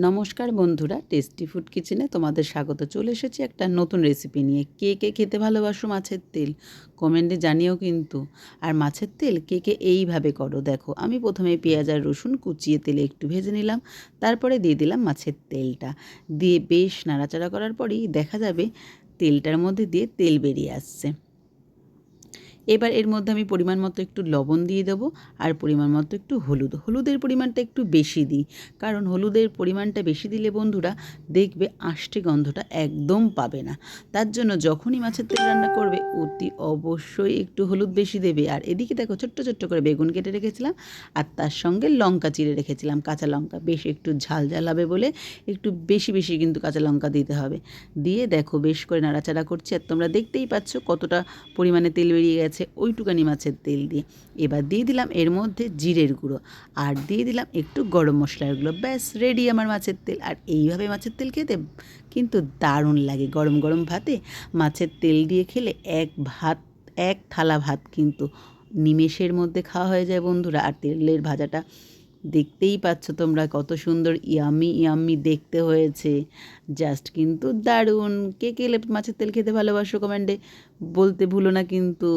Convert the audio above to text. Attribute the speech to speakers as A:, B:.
A: নমস্কার বন্ধুরা, tasty food কিচেনে তোমাদের স্বাগত। চলে এসেছি একটা নতুন রেসিপি নিয়ে। কে কে খেতে ভালোবাসো মাছের তেল কমেন্টে জানিও কিন্তু। আর মাছের তেল কে কে এইভাবে করো দেখো। আমি প্রথমে পেঁয়াজ আর রসুন কুচিয়ে তেলে একটু ভেজে নিলাম, তারপরে দিয়ে দিলাম মাছের তেলটা, দিয়ে বেশ নাড়াচাড়া করার পরেই দেখা যাবে তেলটার মধ্যে দিয়ে তেল বেরিয়ে আসছে। এবার এর মধ্যে আমি পরিমাণ মতো একটু লবণ দিয়ে দেবো আর পরিমাণ মতো একটু হলুদের পরিমাণটা একটু বেশি দিই, কারণ হলুদের পরিমাণটা বেশি দিলে বন্ধুরা দেখবে আষ্টে গন্ধটা একদম পাবে না। তার জন্য যখনই মাছের তেল রান্না করবে অতি অবশ্যই একটু হলুদ বেশি দেবে। আর এদিকে দেখো ছোট্ট ছোট্ট করে বেগুন কেটে রেখেছিলাম আর তার সঙ্গে লঙ্কা চিড়ে রেখেছিলাম, কাঁচা লঙ্কা, বেশ একটু ঝাল ঝাল হবে বলে একটু বেশি বেশি কিন্তু কাঁচা লঙ্কা দিতে হবে। দিয়ে দেখো বেশ করে নাড়াচাড়া করছি আর তোমরা দেখতেই পাচ্ছ কতটা পরিমাণে তেল বেরিয়ে গেছে ওইটুকানি মাছের তেল দিয়ে। এবার দিয়ে দিলাম এর মধ্যে জিরের গুঁড়ো আর দিয়ে দিলাম একটু গরম মশলার গুঁড়ো, ব্যাস রেডি আমার মাছের তেল। আর এইভাবে মাছের তেল খেতে কিন্তু দারুণ লাগে। গরম গরম ভাতে মাছের তেল দিয়ে খেলে এক থালা ভাত কিন্তু নিমেষের মধ্যে খাওয়া হয়ে যায় বন্ধুরা। আর তেলের ভাজাটা দেখতেই পাচ্ছ তোমরা কত সুন্দর ইয়াম্মি ইয়াম্মি দেখতে হয়েছে, জাস্ট কিন্তু দারুণ। কে কে মাছের তেল খেতে ভালোবাসো কমেন্টে বলতে ভুলো না কিন্তু।